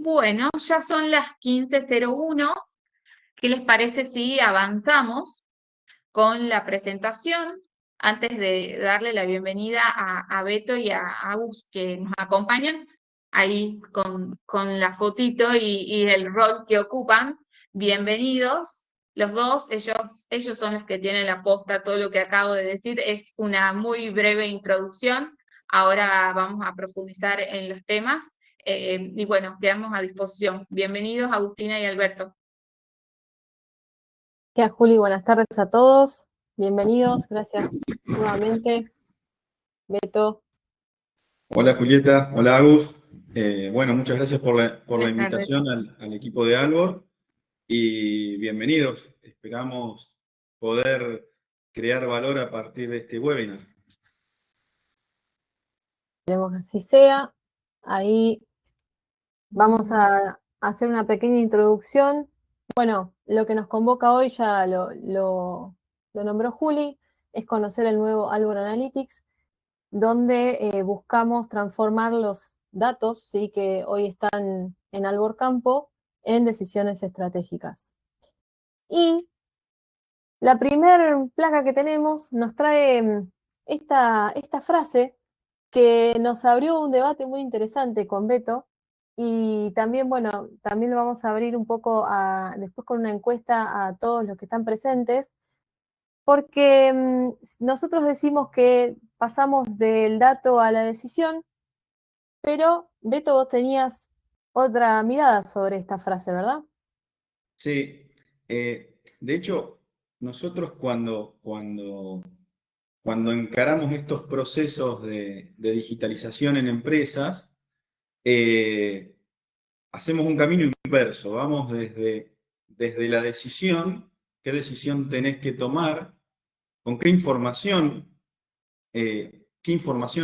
Bueno, ya son las 15:01. ¿Qué les parece si avanzamos con la presentación? Antes de darle la bienvenida a Beto y a Agus que nos acompañan ahí con la fotito y el rol que ocupan. Bienvenidos los dos, ellos son los que tienen la posta. Todo lo que acabo de decir es una muy breve introducción. Ahora vamos a profundizar en los temas. Y bueno, quedamos a disposición. Bienvenidos, Agustina y Alberto. Gracias, Juli. Buenas tardes a todos. Bienvenidos. Gracias nuevamente. Beto. Hola Julieta, hola Agus. Bueno, muchas gracias por la Buenas tardes. invitación al equipo de Albor y bienvenidos. Esperamos poder crear valor a partir de este webinar. Queremos que así sea. Ahí vamos a hacer una pequeña introducción. Bueno, lo que nos convoca hoy ya lo nombró Juli, es conocer el nuevo Albor Analytics, donde buscamos transformar los datos, ¿sí?, que hoy están en Albor Campo en decisiones estratégicas. Y la primera placa que tenemos nos trae esta frase que nos abrió un debate muy interesante con Beto, y también, bueno, también lo vamos a abrir un poco después con una encuesta a todos los que están presentes, porque nosotros decimos que pasamos del dato a la decisión, pero Beto, vos tenías otra mirada sobre esta frase, ¿verdad? Sí, de hecho, nosotros cuando encaramos estos procesos de digitalización en empresas, hacemos un camino inverso. Vamos desde la decisión, qué decisión tenés que tomar, con qué información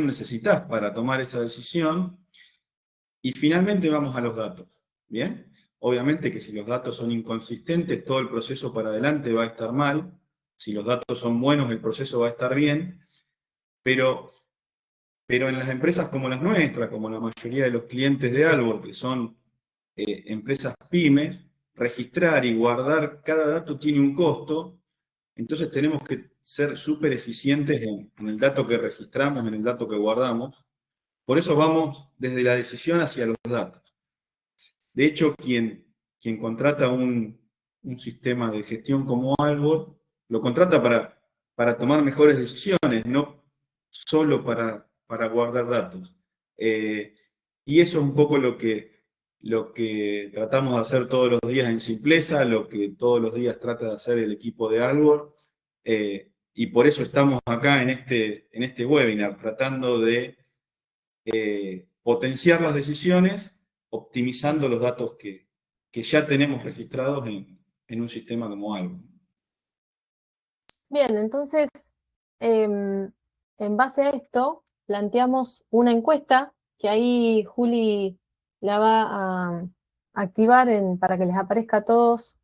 necesitas para tomar esa decisión, y finalmente vamos a los datos. ¿Bien? Obviamente que si los datos son inconsistentes, todo el proceso para adelante va a estar mal. Si los datos son buenos, el proceso va a estar bien. Pero en las empresas como las nuestras, como la mayoría de los clientes de Albor, que son empresas pymes, registrar y guardar cada dato tiene un costo. Entonces tenemos que ser súper eficientes en el dato que registramos, en el dato que guardamos. Por eso vamos desde la decisión hacia los datos. De hecho, quien contrata un sistema de gestión como Albor, lo contrata para tomar mejores decisiones, no solo para guardar datos. Y eso es un poco lo que tratamos de hacer todos los días en Simpleza, lo que todos los días trata de hacer el equipo de Albor. Y por eso estamos acá en este webinar, tratando de potenciar las decisiones, optimizando los datos que ya tenemos registrados en un sistema como Albor. Bien, entonces, en base a esto, planteamos una encuesta que ahí Juli la va a activar para que les aparezca a todos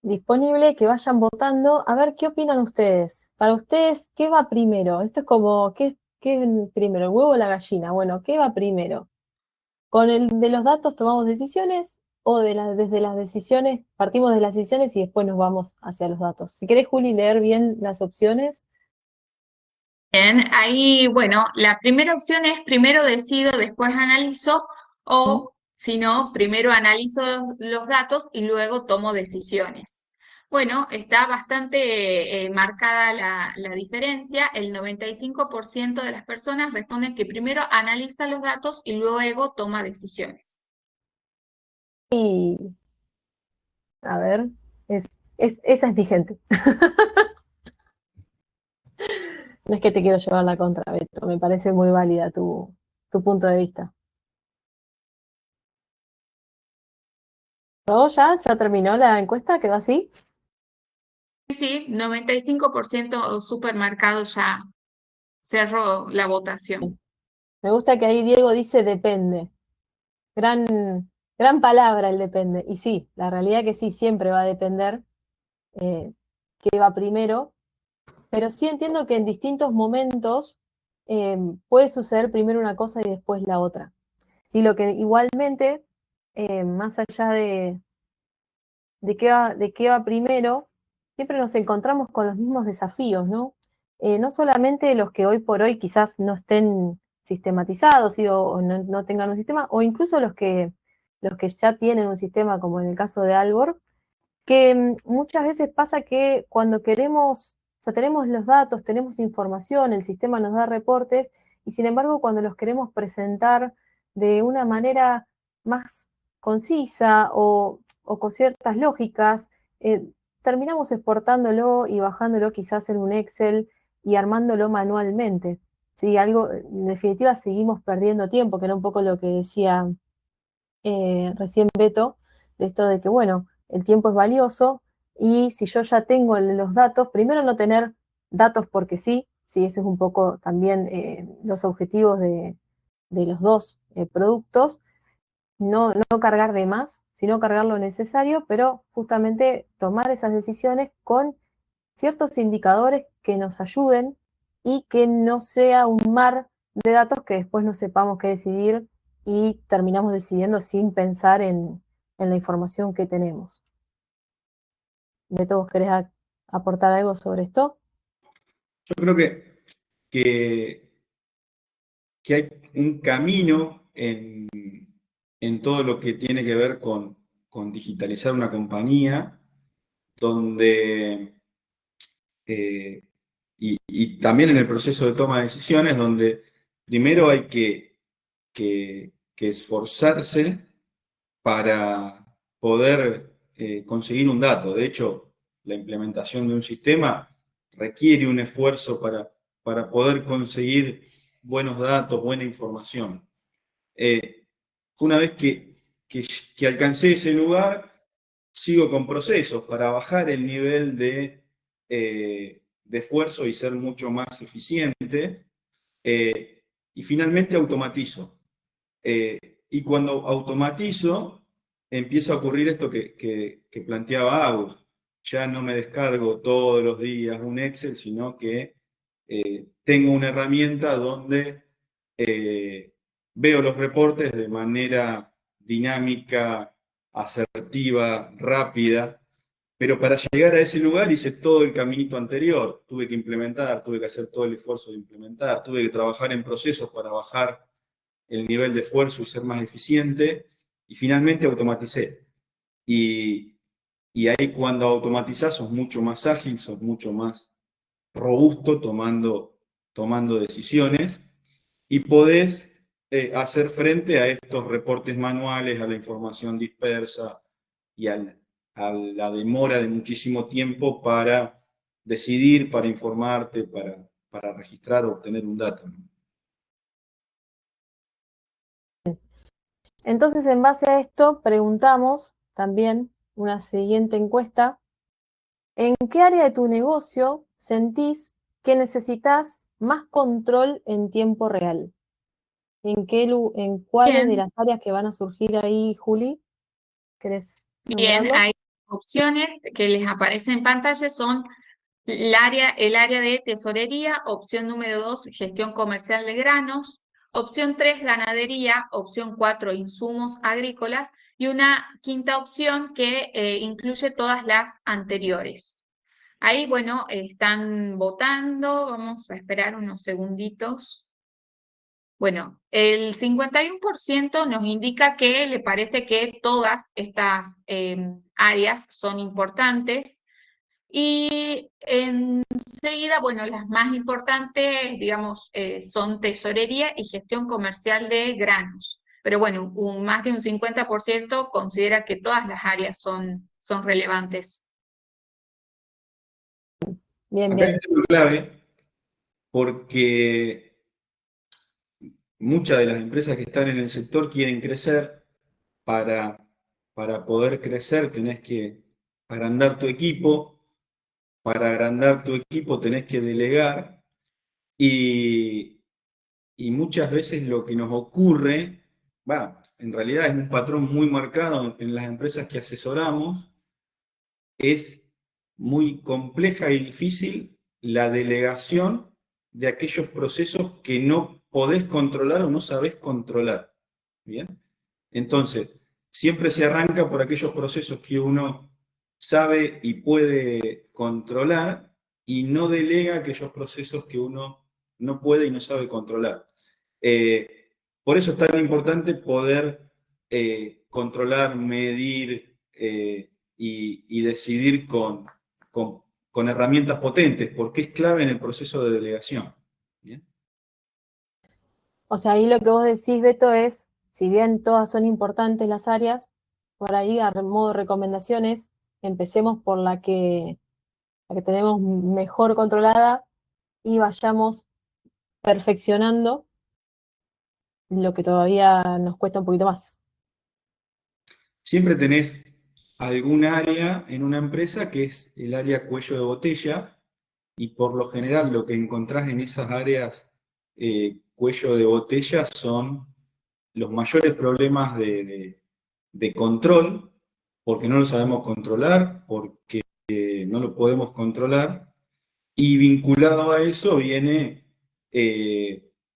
disponible, que vayan votando, a ver qué opinan ustedes. Para ustedes, ¿qué va primero? Esto es como, ¿qué es primero, el huevo o la gallina? Bueno, ¿qué va primero? ¿Con el de los datos tomamos decisiones o desde las decisiones, partimos de las decisiones y después nos vamos hacia los datos? Si querés, Juli, leer bien las opciones. Bien, ahí, bueno, la primera opción es primero decido, después analizo, o si no, primero analizo los datos y luego tomo decisiones. Bueno, está bastante marcada la diferencia. El 95% de las personas responden que primero analiza los datos y luego toma decisiones. Y, a ver, esa es vigente. No es que te quiero llevar la contra, Beto, me parece muy válida tu punto de vista. ¿No? ¿Ya terminó la encuesta? ¿Quedó así? Sí, 95% supermercado ya cerró la votación. Me gusta que ahí Diego dice depende. Gran palabra el depende. Y sí, la realidad que sí, siempre va a depender qué va primero, pero sí entiendo que en distintos momentos puede suceder primero una cosa y después la otra. Sí, lo que igualmente más allá de qué va primero, siempre nos encontramos con los mismos desafíos, ¿no? No solamente los que hoy por hoy quizás no estén sistematizados o no tengan un sistema, o incluso los que ya tienen un sistema, como en el caso de Albor, que muchas veces pasa que cuando queremos, o sea, tenemos los datos, tenemos información, el sistema nos da reportes, y sin embargo cuando los queremos presentar de una manera más concisa o con ciertas lógicas, terminamos exportándolo y bajándolo quizás en un Excel y armándolo manualmente. Sí, algo, en definitiva seguimos perdiendo tiempo, que era un poco lo que decía recién Beto, de esto de que, bueno, el tiempo es valioso y si yo ya tengo los datos, primero no tener datos porque sí, ese es un poco también los objetivos de los dos productos, no cargar de más, sino cargar lo necesario, pero justamente tomar esas decisiones con ciertos indicadores que nos ayuden y que no sea un mar de datos que después no sepamos qué decidir y terminamos decidiendo sin pensar en la información que tenemos. Beto, ¿vos querés aportar algo sobre esto? Yo creo que hay un camino en todo lo que tiene que ver con digitalizar una compañía, donde, y también en el proceso de toma de decisiones, donde primero hay que esforzarse para poder conseguir un dato. De hecho, la implementación de un sistema requiere un esfuerzo para poder conseguir buenos datos, buena información. Una vez que alcancé ese lugar, sigo con procesos para bajar el nivel de esfuerzo y ser mucho más eficiente. Y finalmente automatizo. Y cuando automatizo, empieza a ocurrir esto que planteaba Agus. Ya no me descargo todos los días un Excel, sino que tengo una herramienta donde veo los reportes de manera dinámica, asertiva, rápida, pero para llegar a ese lugar hice todo el caminito anterior. Tuve que implementar, tuve que hacer todo el esfuerzo de implementar, tuve que trabajar en procesos para bajar el nivel de esfuerzo y ser más eficiente, y finalmente automaticé. Y ahí cuando automatizás sos mucho más ágil, sos mucho más robusto tomando decisiones, y podés hacer frente a estos reportes manuales, a la información dispersa y a la demora de muchísimo tiempo para decidir, para informarte, para registrar o obtener un dato, ¿no? Entonces, en base a esto, preguntamos también una siguiente encuesta. ¿En qué área de tu negocio sentís que necesitas más control en tiempo real? ¿En cuáles de Bien, las áreas que van a surgir ahí, Juli? ¿Querés bien, nombrarlos? hay opciones que les aparecen en pantalla, son el área de tesorería, opción número 2, gestión comercial de granos, opción 3, ganadería, opción 4, insumos agrícolas, y una quinta opción que incluye todas las anteriores. Ahí, bueno, están votando, vamos a esperar unos segunditos. Bueno, el 51% nos indica que le parece que todas estas áreas son importantes. Y enseguida, bueno, las más importantes, digamos, son tesorería y gestión comercial de granos. Pero bueno, más de un 50% considera que todas las áreas son relevantes. Bien, Acá hay bien. un tema clave porque muchas de las empresas que están en el sector quieren crecer. Para poder crecer tenés que agrandar tu equipo. Para agrandar tu equipo tenés que delegar. Y muchas veces lo que nos ocurre, en realidad es un patrón muy marcado en las empresas que asesoramos, es muy compleja y difícil la delegación de aquellos procesos que no podés controlar o no sabés controlar. ¿Bien? Entonces, siempre se arranca por aquellos procesos que uno sabe y puede controlar y no delega aquellos procesos que uno no puede y no sabe controlar. Por eso es tan importante poder controlar, medir y decidir con herramientas potentes, porque es clave en el proceso de delegación. ¿Bien? O sea, ahí lo que vos decís, Beto, es, si bien todas son importantes las áreas, por ahí a modo de recomendaciones, empecemos por la que tenemos mejor controlada y vayamos perfeccionando lo que todavía nos cuesta un poquito más. Siempre tenés algún área en una empresa que es el área cuello de botella, y por lo general lo que encontrás en esas áreas cuello de botella son los mayores problemas de control, porque no lo sabemos controlar, porque no lo podemos controlar, y vinculado a eso viene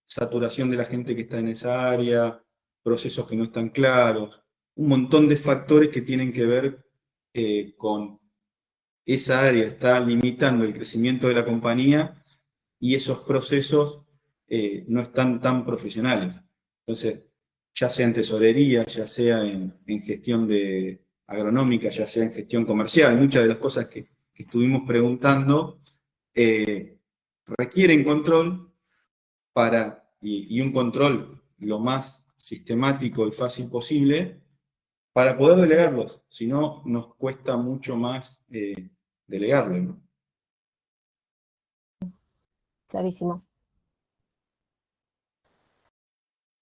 saturación de la gente que está en esa área, procesos que no están claros, un montón de factores que tienen que ver con esa área, está limitando el crecimiento de la compañía y esos procesos no están tan profesionales. Entonces, ya sea en tesorería, ya sea en gestión agronómica, ya sea en gestión comercial, muchas de las cosas que estuvimos preguntando requieren control y un control lo más sistemático y fácil posible para poder delegarlos. Si no, nos cuesta mucho más delegarlo, ¿no? Clarísimo.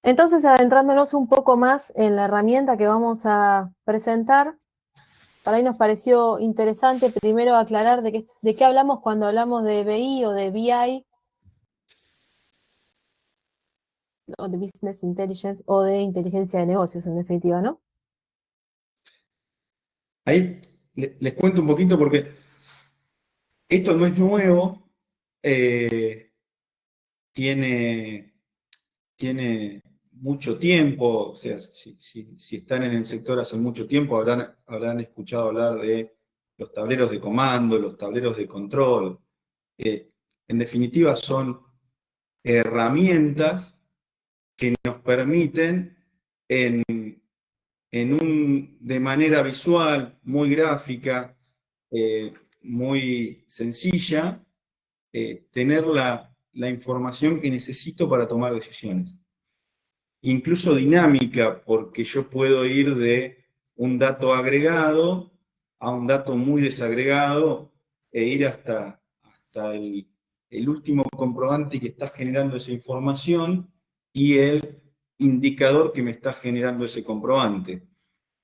Entonces, adentrándonos un poco más en la herramienta que vamos a presentar, para ahí nos pareció interesante primero aclarar de qué hablamos cuando hablamos de BI o de BI, o de Business Intelligence, o de inteligencia de negocios, en definitiva, ¿no? Ahí les cuento un poquito porque esto no es nuevo, tiene mucho tiempo, o sea, si están en el sector hace mucho tiempo habrán escuchado hablar de los tableros de comando, los tableros de control. En definitiva, son herramientas que nos permiten de manera visual, muy gráfica, muy sencilla, tener la información que necesito para tomar decisiones. Incluso dinámica, porque yo puedo ir de un dato agregado a un dato muy desagregado e ir hasta el último comprobante que está generando esa información y el indicador que me está generando ese comprobante.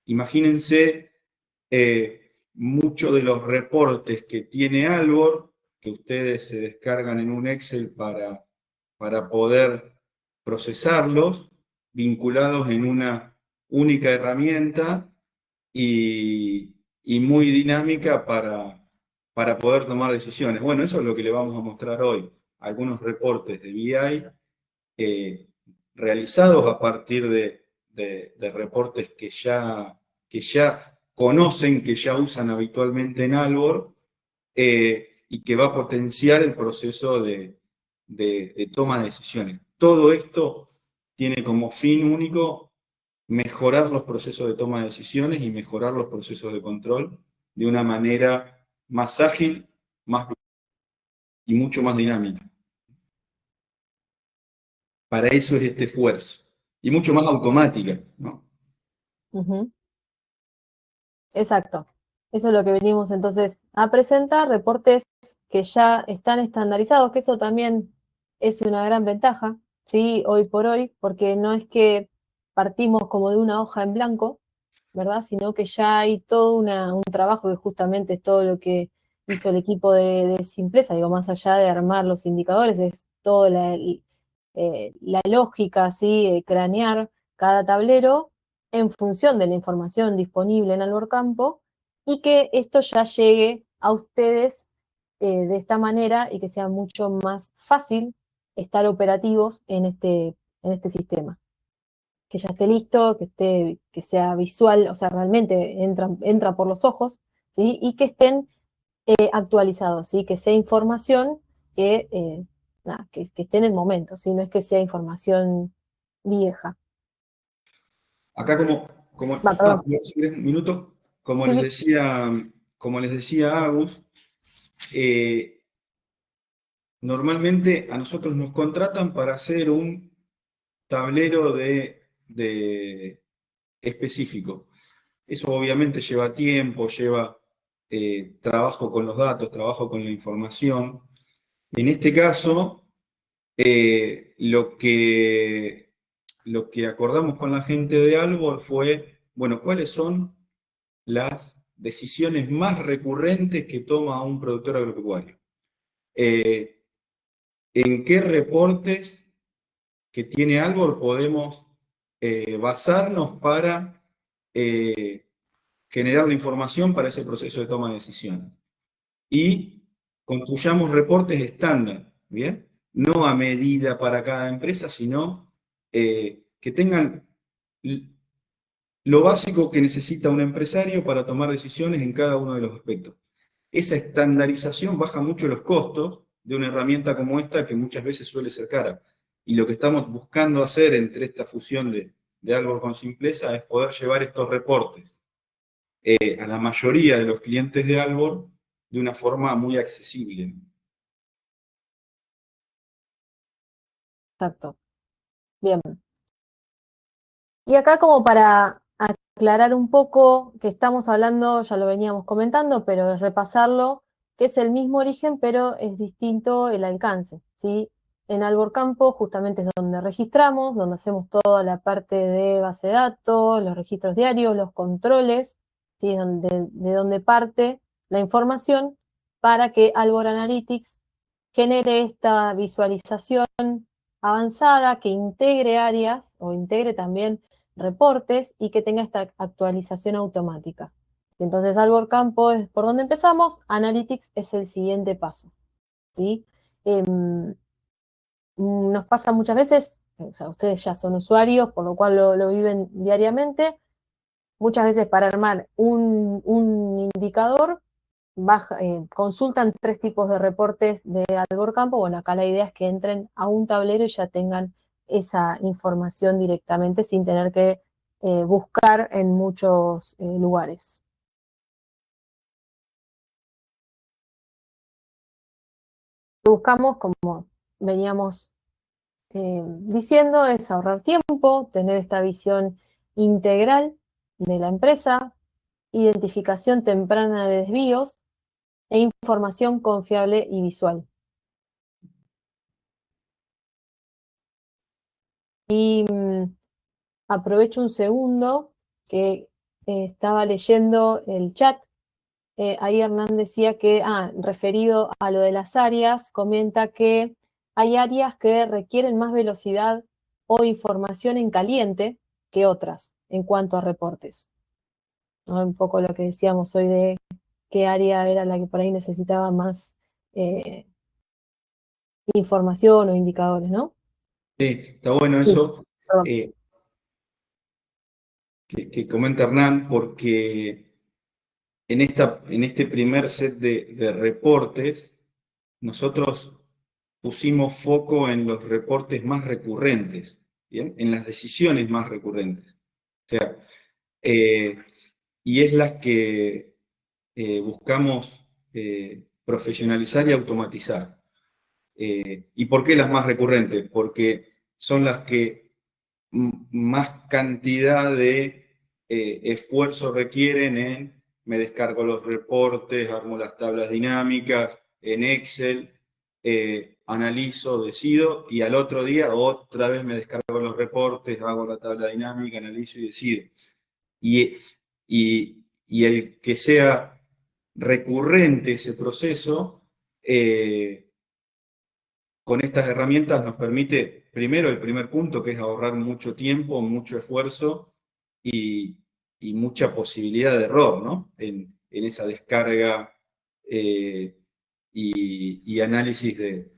Imagínense muchos de los reportes que tiene Albor, que ustedes se descargan en un Excel para poder procesarlos, vinculados en una única herramienta y muy dinámica para poder tomar decisiones. Bueno, eso es lo que le vamos a mostrar hoy. Algunos reportes de BI realizados a partir de reportes que ya conocen, que ya usan habitualmente en Albor, y que va a potenciar el proceso de toma de decisiones. Todo esto tiene como fin único mejorar los procesos de toma de decisiones y mejorar los procesos de control de una manera más ágil, y mucho más dinámica. Para eso es este esfuerzo. Y mucho más automática, ¿no? Uh-huh. Exacto. Eso es lo que venimos entonces a presentar, reportes que ya están estandarizados, que eso también es una gran ventaja, ¿sí? Hoy por hoy, porque no es que partimos como de una hoja en blanco, ¿verdad? Sino que ya hay todo un trabajo que justamente es todo lo que hizo el equipo de Simplesa, digo, más allá de armar los indicadores, es toda la lógica, ¿sí? Cranear cada tablero en función de la información disponible en Albor Campo y que esto ya llegue a ustedes de esta manera y que sea mucho más fácil estar operativos en este sistema. ya esté listo, que sea visual, o sea, realmente entra por los ojos, ¿sí? Y que estén actualizados, ¿sí? Que sea información que esté en el momento, ¿sí? No es que sea información vieja. Acá Perdón. un minuto, Sí, sí. como les decía Agus, normalmente a nosotros nos contratan para hacer un tablero de específico. Eso obviamente lleva tiempo, lleva trabajo con los datos, trabajo con la información. En este caso, lo que acordamos con la gente de Albor fue, bueno, ¿cuáles son las decisiones más recurrentes que toma un productor agropecuario? ¿En qué reportes que tiene Albor podemos basarnos para generar la información para ese proceso de toma de decisiones? Y construyamos reportes estándar, ¿bien? No a medida para cada empresa, sino que tengan lo básico que necesita un empresario para tomar decisiones en cada uno de los aspectos. Esa estandarización baja mucho los costos de una herramienta como esta, que muchas veces suele ser cara. Y lo que estamos buscando hacer entre esta fusión de Albor con Simplesa es poder llevar estos reportes a la mayoría de los clientes de Albor de una forma muy accesible. Exacto. Bien. Y acá como para aclarar un poco que estamos hablando, ya lo veníamos comentando, pero es repasarlo, que es el mismo origen, pero es distinto el alcance, ¿sí? En Albor Campo justamente es donde registramos, donde hacemos toda la parte de base de datos, los registros diarios, los controles, ¿sí? De donde parte la información para que Albor Analytics genere esta visualización avanzada que integre áreas o integre también reportes y que tenga esta actualización automática. Entonces, Albor Campo es por donde empezamos, Analytics es el siguiente paso, ¿sí? Nos pasa muchas veces, o sea, ustedes ya son usuarios, por lo cual lo viven diariamente, muchas veces para armar un indicador consultan 3 tipos de reportes de Albor Campo. Bueno, acá la idea es que entren a un tablero y ya tengan esa información directamente sin tener que buscar en muchos lugares. Lo que buscamos, como veníamos diciendo, es ahorrar tiempo, tener esta visión integral de la empresa, identificación temprana de desvíos e información confiable y visual. Y aprovecho un segundo que estaba leyendo el chat. Ahí Hernán decía que, referido a lo de las áreas, comenta que hay áreas que requieren más velocidad o información en caliente que otras en cuanto a reportes, ¿no? Un poco lo que decíamos hoy de qué área era la que por ahí necesitaba más información o indicadores, ¿no? Sí, está bueno Sí, eso perdón. que comenta Hernán, porque en este primer set de reportes, nosotros pusimos foco en los reportes más recurrentes, ¿bien? En las decisiones más recurrentes. O sea, y es las que buscamos profesionalizar y automatizar. ¿Y por qué las más recurrentes? Porque son las que más cantidad de esfuerzo requieren en me descargo los reportes, armo las tablas dinámicas en Excel, analizo, decido y al otro día otra vez me descargo los reportes, hago la tabla dinámica, analizo y decido. Y, y el que sea recurrente ese proceso, con estas herramientas nos permite, primero, el primer punto, que es ahorrar mucho tiempo, mucho esfuerzo y, y mucha posibilidad de error, ¿no? En esa descarga y análisis de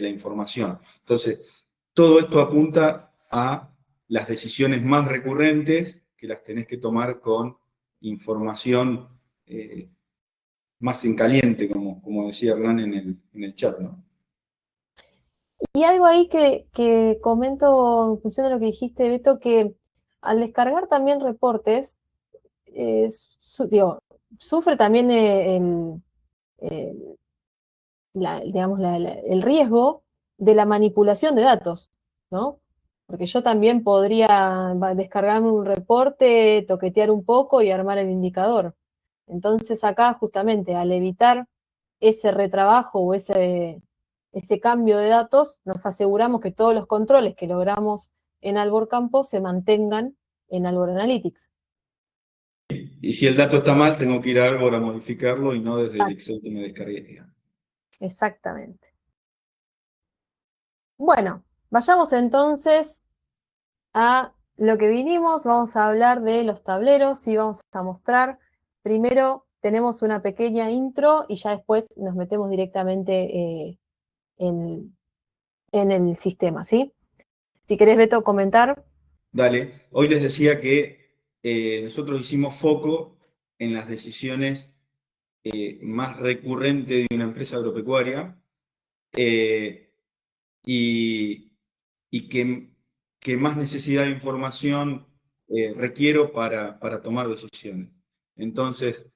la información. Entonces, todo esto apunta a las decisiones más recurrentes que las tenés que tomar con información más en caliente, como decía Hernán en el chat, ¿no? Y algo ahí que comento en función de lo que dijiste, Beto, que al descargar también reportes, sufre también el- digamos, el riesgo de la manipulación de datos, ¿no? Porque yo también podría descargarme un reporte, toquetear un poco y armar el indicador. Entonces acá justamente al evitar ese retrabajo o ese cambio de datos, nos aseguramos que todos los controles que logramos en Albor Campo se mantengan en Albor Analytics. Y si el dato está mal, tengo que ir a Ágora a modificarlo y no desde el Excel que me descargué, digamos. Exactamente. Bueno, vayamos entonces a lo que vinimos. Vamos a hablar de los tableros y vamos a mostrar. Primero tenemos una pequeña intro y ya después nos metemos directamente en el sistema, ¿sí? Si querés, Beto, comentar. Dale, hoy les decía que nosotros hicimos foco en las decisiones más recurrentes de una empresa agropecuaria y, y que más necesidad de información requiero para tomar decisiones. Entonces,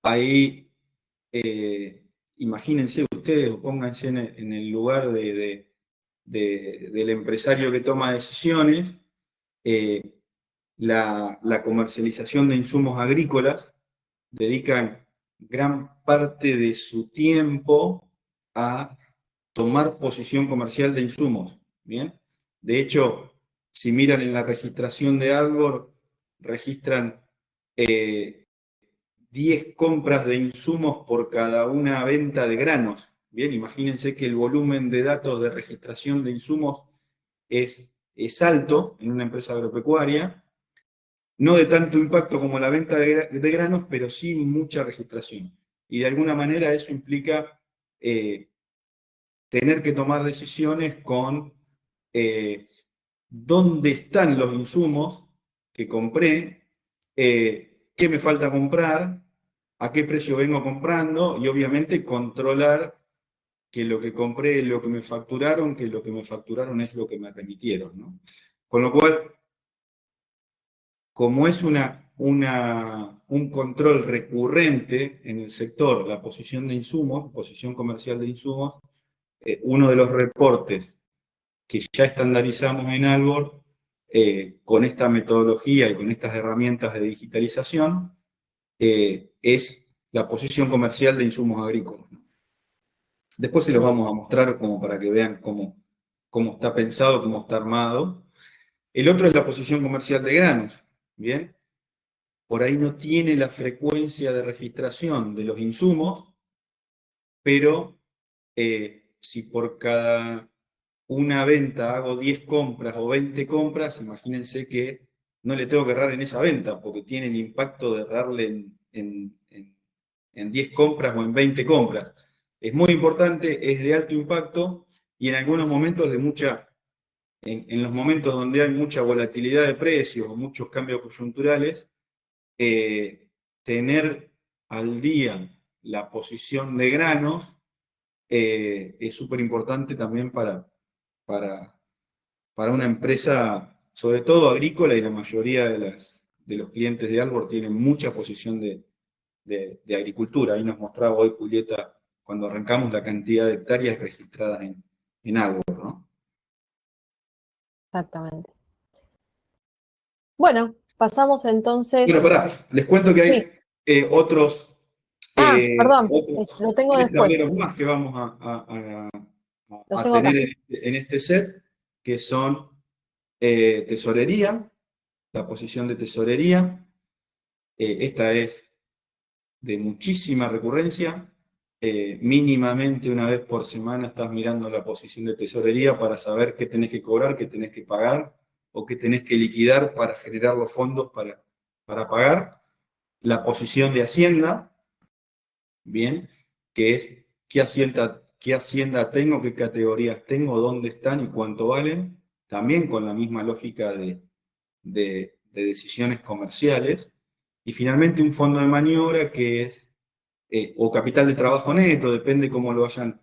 ahí imagínense ustedes o pónganse en el lugar del empresario que toma decisiones. La comercialización de insumos agrícolas, dedican gran parte de su tiempo a tomar posición comercial de insumos, ¿bien? De hecho, si miran en la registración de Albor, registran 10 compras de insumos por cada una venta de granos, ¿bien? Imagínense que el volumen de datos de registración de insumos es alto en una empresa agropecuaria, no de tanto impacto como la venta de granos, pero sí mucha registración. Y de alguna manera eso implica tener que tomar decisiones con dónde están los insumos que compré, qué me falta comprar, a qué precio vengo comprando y obviamente controlar que lo que compré es lo que me facturaron, que lo que me facturaron es lo que me remitieron, ¿no? Con lo cual, como es un control recurrente en el sector, la posición de insumos, posición comercial de insumos, uno de los reportes que ya estandarizamos en Albor, con esta metodología y con estas herramientas de digitalización, es la posición comercial de insumos agrícolas. Después se los vamos a mostrar como para que vean cómo está pensado, cómo está armado. El otro es la posición comercial de granos, ¿bien? Por ahí no tiene la frecuencia de registración de los insumos, pero si por cada una venta hago 10 compras o 20 compras, imagínense que no le tengo que errar en esa venta, porque tiene el impacto de errarle en 10 compras o en 20 compras. Es muy importante, es de alto impacto y en algunos momentos en los momentos donde hay mucha volatilidad de precios o muchos cambios coyunturales, tener al día la posición de granos es súper importante también para una empresa, sobre todo agrícola, y la mayoría de los clientes de Albor tienen mucha posición de agricultura. Ahí nos mostraba hoy Julieta, cuando arrancamos, la cantidad de hectáreas registradas en Albor, ¿no? Exactamente. Bueno, pasamos entonces. Bueno, pará, les cuento que hay Sí. otros Perdón, lo tengo 3 después. tableros más que vamos Los a tengo acá. tener en este set, que son tesorería, la posición de tesorería. Esta es de muchísima recurrencia. Mínimamente una vez por semana estás mirando la posición de tesorería para saber qué tenés que cobrar, qué tenés que pagar o qué tenés que liquidar para generar los fondos para pagar. La posición de Hacienda, bien, que es qué hacienda tengo, qué categorías tengo, dónde están y cuánto valen. también con la misma lógica de decisiones comerciales. Y finalmente un fondo de maniobra que es, o capital de trabajo neto, depende cómo lo hayan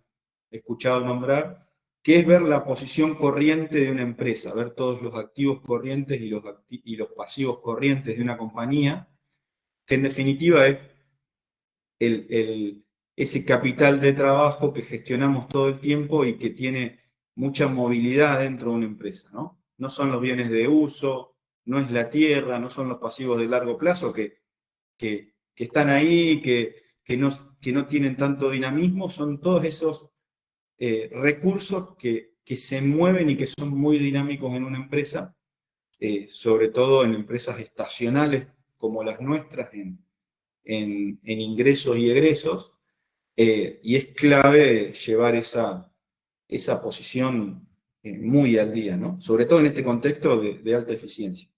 escuchado nombrar, que es ver la posición corriente de una empresa, ver todos los activos corrientes y los pasivos corrientes de una compañía, que en definitiva es ese capital de trabajo que gestionamos todo el tiempo y que tiene mucha movilidad dentro de una empresa, ¿no? No son los bienes de uso, no es la tierra, no son los pasivos de largo plazo que están ahí, que no tienen tanto dinamismo, son todos esos recursos que se mueven y que son muy dinámicos en una empresa, sobre todo en empresas estacionales como las nuestras, en ingresos y egresos, y es clave llevar esa posición muy al día, ¿no? Sobre todo en este contexto de alta eficiencia.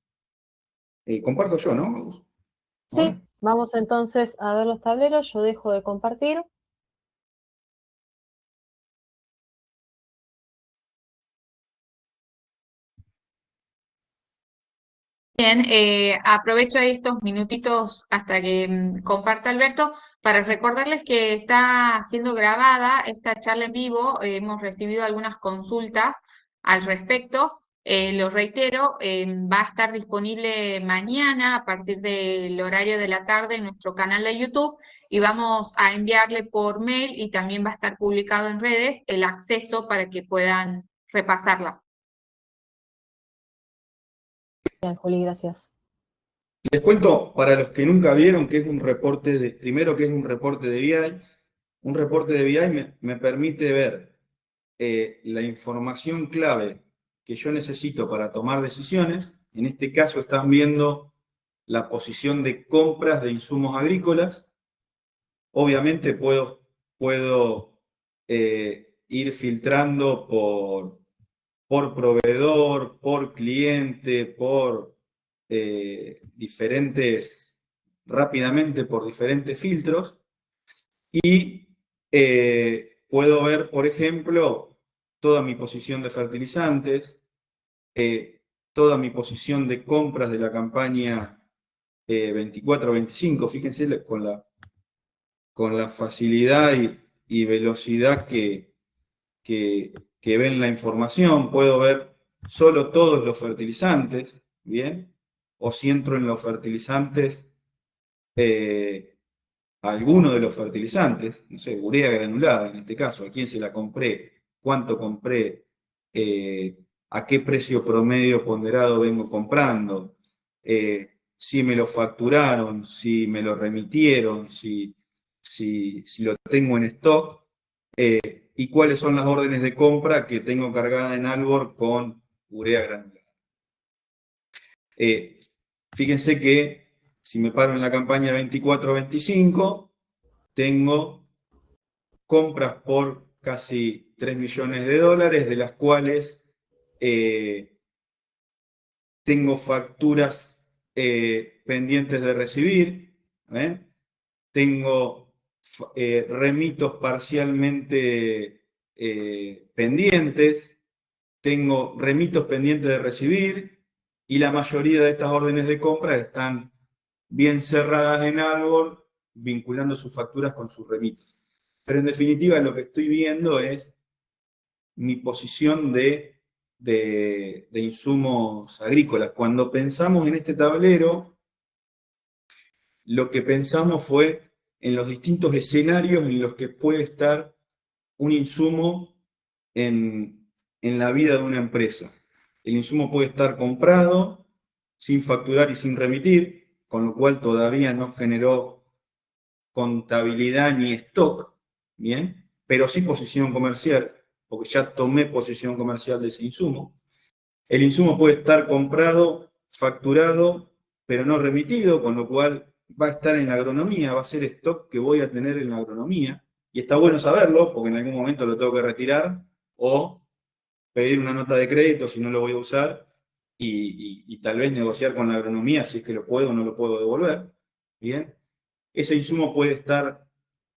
Comparto yo, ¿no? Sí, vamos entonces a ver los tableros. Yo dejo de compartir. Bien, aprovecho ahí estos minutitos hasta que comparta Alberto para recordarles que está siendo grabada esta charla en vivo. Hemos recibido algunas consultas al respecto. Lo reitero, va a estar disponible mañana a partir del horario de la tarde en nuestro canal de YouTube y vamos a enviarle por mail y también va a estar publicado en redes el acceso para que puedan repasarla. Bien, Juli, gracias. Les cuento, para los que nunca vieron, que es un reporte primero que es un reporte de BI. Un reporte de BI me permite ver la información clave que yo necesito para tomar decisiones. En este caso están viendo la posición de compras de insumos agrícolas. Obviamente puedo ir filtrando por proveedor, por cliente, rápidamente por diferentes filtros, y puedo ver, por ejemplo, toda mi posición de fertilizantes, toda mi posición de compras de la campaña 24-25, fíjense con la facilidad y velocidad que ven la información. Puedo ver solo todos los fertilizantes, ¿bien? O si entro en los fertilizantes, alguno de los fertilizantes, no sé, urea granulada en este caso, a quién se la compré, cuánto compré, a qué precio promedio ponderado vengo comprando, si me lo facturaron, si me lo remitieron, si lo tengo en stock, y cuáles son las órdenes de compra que tengo cargada en Albor con urea granulada. Fíjense que si me paro en la campaña 24-25, tengo compras por casi 3 millones de dólares, de las cuales tengo facturas pendientes de recibir, ¿ven? Tengo remitos parcialmente pendientes, tengo remitos pendientes de recibir, y la mayoría de estas órdenes de compra están bien cerradas en Albor, vinculando sus facturas con sus remitos. Pero en definitiva lo que estoy viendo es mi posición de insumos agrícolas. Cuando pensamos en este tablero, lo que pensamos fue en los distintos escenarios en los que puede estar un insumo en la vida de una empresa. El insumo puede estar comprado, sin facturar y sin remitir, con lo cual todavía no generó contabilidad ni stock, ¿bien? Pero sí posición comercial, porque ya tomé posición comercial de ese insumo. El insumo puede estar comprado, facturado, pero no remitido, con lo cual va a estar en la agronomía, va a ser stock que voy a tener en la agronomía. Y está bueno saberlo, porque en algún momento lo tengo que retirar o pedir una nota de crédito si no lo voy a usar y tal vez negociar con la agronomía si es que lo puedo o no lo puedo devolver. Bien. Ese insumo puede estar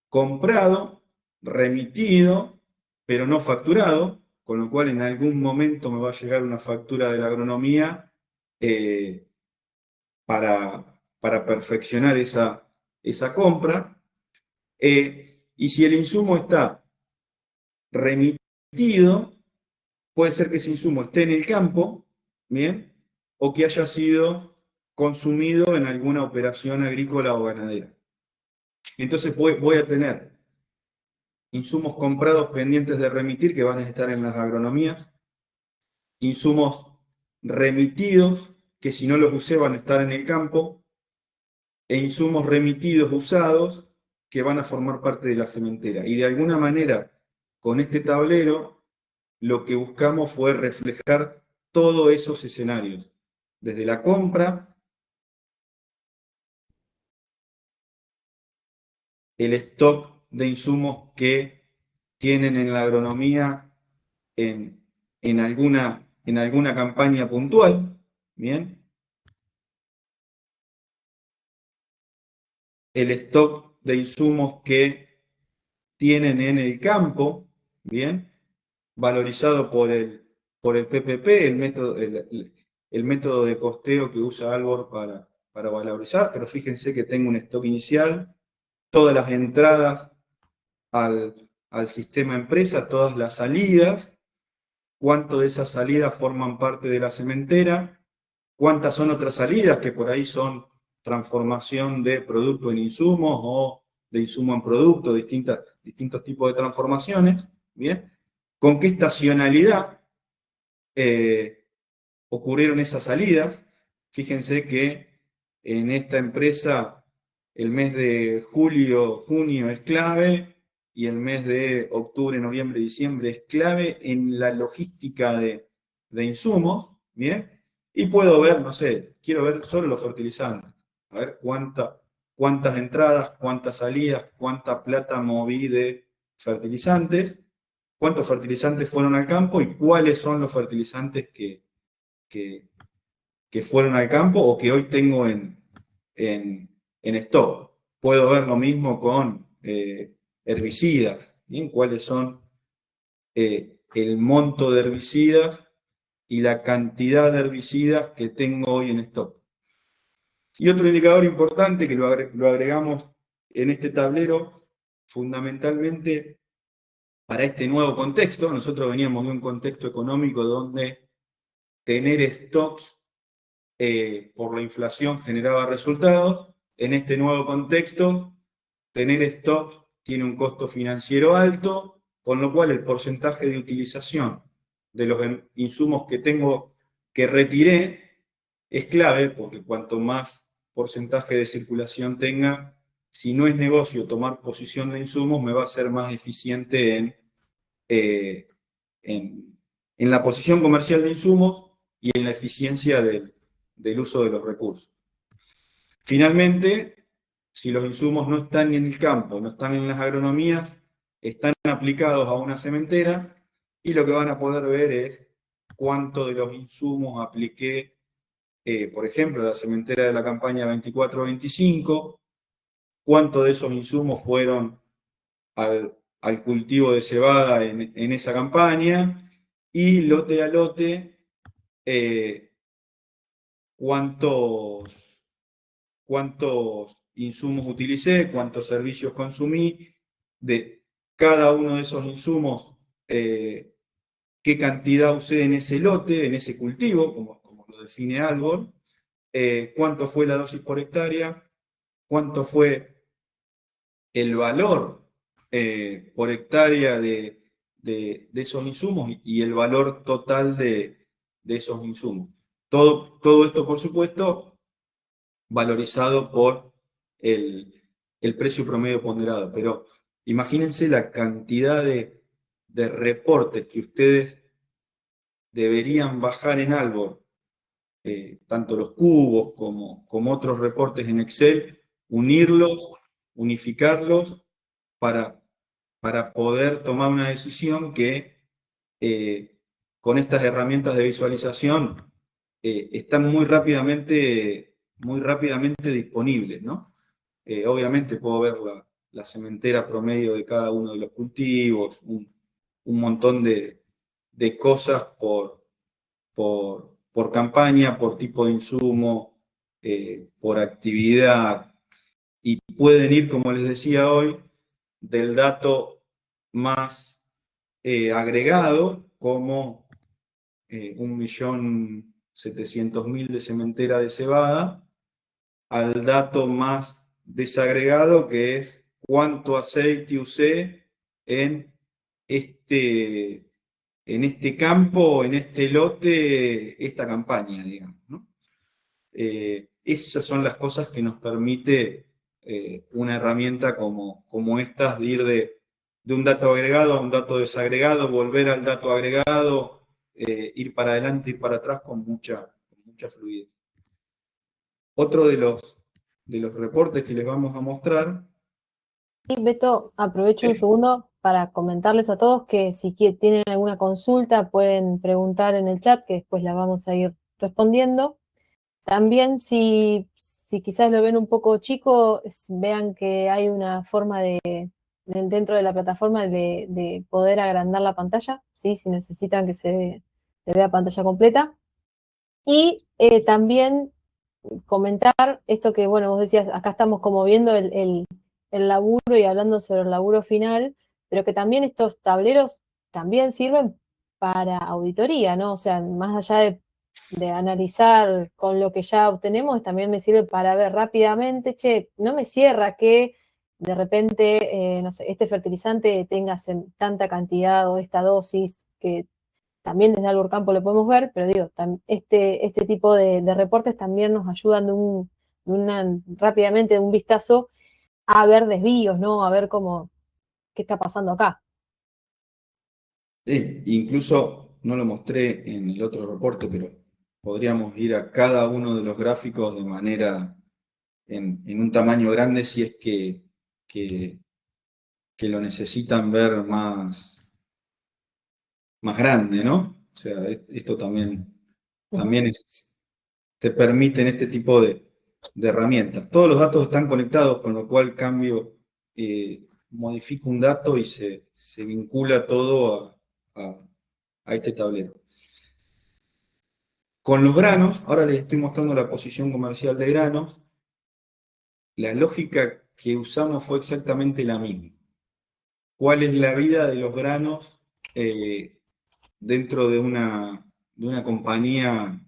comprado, remitido, pero no facturado, con lo cual en algún momento me va a llegar una factura de la agronomía para perfeccionar esa compra. Y si el insumo está remitido, puede ser que ese insumo esté en el campo, ¿bien? O que haya sido consumido en alguna operación agrícola o ganadera. Entonces voy a tener insumos comprados pendientes de remitir que van a estar en las agronomías, insumos remitidos que si no los usé van a estar en el campo, e insumos remitidos usados que van a formar parte de la sementera. Y de alguna manera, con este tablero, lo que buscamos fue reflejar todos esos escenarios, desde la compra, el stock de insumos que tienen en la agronomía en alguna campaña puntual, ¿bien? El stock de insumos que tienen en el campo, ¿bien? Valorizado por el PPP, el método de costeo que usa Albor para valorizar, pero fíjense que tengo un stock inicial, todas las entradas al sistema empresa, todas las salidas, cuánto de esas salidas forman parte de la sementera, cuántas son otras salidas que por ahí son transformación de producto en insumos o de insumo en producto, distintos tipos de transformaciones, ¿bien? ¿Con qué estacionalidad ocurrieron esas salidas? Fíjense que en esta empresa el mes de julio, junio es clave y el mes de octubre, noviembre, diciembre es clave en la logística de insumos, ¿bien? Y puedo ver, no sé, quiero ver solo los fertilizantes, a ver cuántas entradas, cuántas salidas, cuánta plata moví de fertilizantes, cuántos fertilizantes fueron al campo y cuáles son los fertilizantes que fueron al campo o que hoy tengo en stock. Puedo ver lo mismo con herbicidas, ¿bien? Cuáles son el monto de herbicidas y la cantidad de herbicidas que tengo hoy en stock. Y otro indicador importante que lo agregamos en este tablero, fundamentalmente para este nuevo contexto. Nosotros veníamos de un contexto económico donde tener stocks por la inflación generaba resultados. En este nuevo contexto, tener stocks tiene un costo financiero alto, con lo cual el porcentaje de utilización de los insumos que tengo que retiré es clave, porque cuanto más porcentaje de circulación tenga, si no es negocio tomar posición de insumos, me va a ser más eficiente en la posición comercial de insumos y en la eficiencia del uso de los recursos. Finalmente, si los insumos no están en el campo, no están en las agronomías, están aplicados a una sementera y lo que van a poder ver es cuánto de los insumos apliqué, por ejemplo, la sementera de la campaña 24-25, cuánto de esos insumos fueron al cultivo de cebada en esa campaña y lote a lote cuántos insumos utilicé, cuántos servicios consumí, de cada uno de esos insumos, qué cantidad usé en ese lote, en ese cultivo, como lo define Albor, cuánto fue la dosis por hectárea, cuánto fue el valor por hectárea de esos insumos y el valor total de esos insumos. Todo esto, por supuesto, valorizado por el precio promedio ponderado. Pero imagínense la cantidad de reportes que ustedes deberían bajar en Albor, tanto los cubos como otros reportes en Excel, unirlos, unificarlos para poder tomar una decisión que con estas herramientas de visualización están muy rápidamente disponibles, ¿no? Obviamente puedo ver la sementera promedio de cada uno de los cultivos, un montón de de cosas por campaña, por tipo de insumo, por actividad, y pueden ir, como les decía hoy, del dato más agregado, como 1.700.000 de sementera de cebada, al dato más desagregado, que es cuánto aceite usé en este campo, en este lote, esta campaña, digamos, ¿no? Esas son las cosas que nos permite una herramienta como estas, de ir de un dato agregado a un dato desagregado, volver al dato agregado, ir para adelante y para atrás con mucha fluidez. Otro de los reportes que les vamos a mostrar. Y Beto, aprovecho un segundo para comentarles a todos que si tienen alguna consulta pueden preguntar en el chat, que después la vamos a ir respondiendo. También si quizás lo ven un poco chico, vean que hay una forma dentro de la plataforma de poder agrandar la pantalla, ¿sí? Si necesitan que se vea pantalla completa. Y también comentar esto que, bueno, vos decías, acá estamos como viendo el laburo y hablando sobre el laburo final, pero que también estos tableros también sirven para auditoría, ¿no? O sea, más allá de analizar con lo que ya obtenemos, también me sirve para ver rápidamente, che, no me cierra que de repente, no sé, este fertilizante tenga tanta cantidad o esta dosis, que también desde Albor Campo lo podemos ver, pero digo, este tipo de reportes también nos ayudan rápidamente de un vistazo a ver desvíos, ¿no? A ver qué está pasando acá. Sí, incluso no lo mostré en el otro reporte, pero podríamos ir a cada uno de los gráficos de manera en un tamaño grande si es que lo necesitan ver más grande, ¿no? O sea, esto también te permiten este tipo de herramientas. Todos los datos están conectados, con lo cual modifico un dato y se vincula todo a este tablero. Con los granos, ahora les estoy mostrando la posición comercial de granos. La lógica que usamos fue exactamente la misma. ¿Cuál es la vida de los granos dentro de una compañía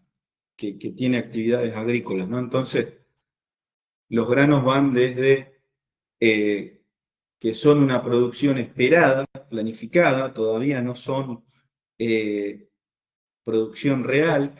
que tiene actividades agrícolas, ¿no? Entonces, los granos van desde que son una producción esperada, planificada, todavía no son producción real,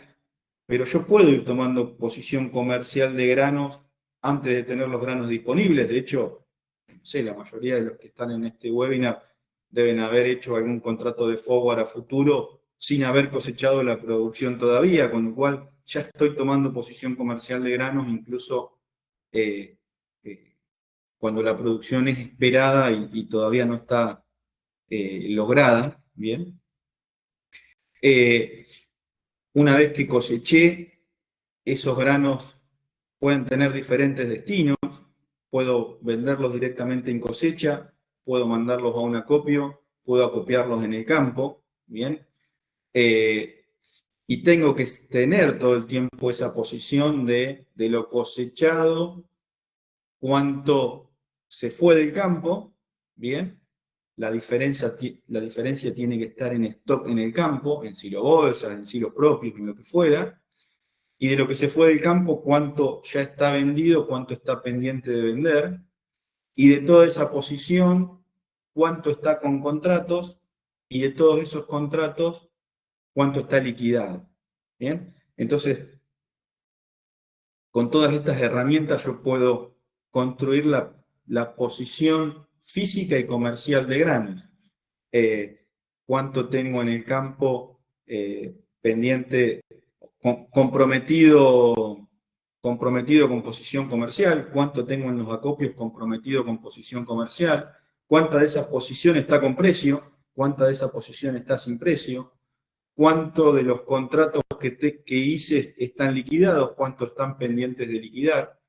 pero yo puedo ir tomando posición comercial de granos antes de tener los granos disponibles. De hecho, no sé, la mayoría de los que están en este webinar deben haber hecho algún contrato de forward a futuro sin haber cosechado la producción todavía, con lo cual ya estoy tomando posición comercial de granos, incluso cuando la producción es esperada y todavía no está lograda, ¿bien? Una vez que coseché, esos granos pueden tener diferentes destinos. Puedo venderlos directamente en cosecha, puedo mandarlos a un acopio, puedo acopiarlos en el campo, ¿bien? Y tengo que tener todo el tiempo esa posición de lo cosechado, cuánto se fue del campo, ¿bien? La diferencia tiene que estar en stock en el campo, en silobolsas, en silos propios, en lo que fuera. Y de lo que se fue del campo, cuánto ya está vendido, cuánto está pendiente de vender. Y de toda esa posición, cuánto está con contratos. Y de todos esos contratos, cuánto está liquidado. ¿Bien? Entonces, con todas estas herramientas yo puedo construir la posición física y comercial de granos. Cuánto tengo en el campo pendiente, comprometido con posición comercial, cuánto tengo en los acopios comprometido con posición comercial, cuánta de esa posición está con precio, cuánta de esa posición está sin precio, cuánto de los contratos que hice están liquidados, cuánto están pendientes de liquidar,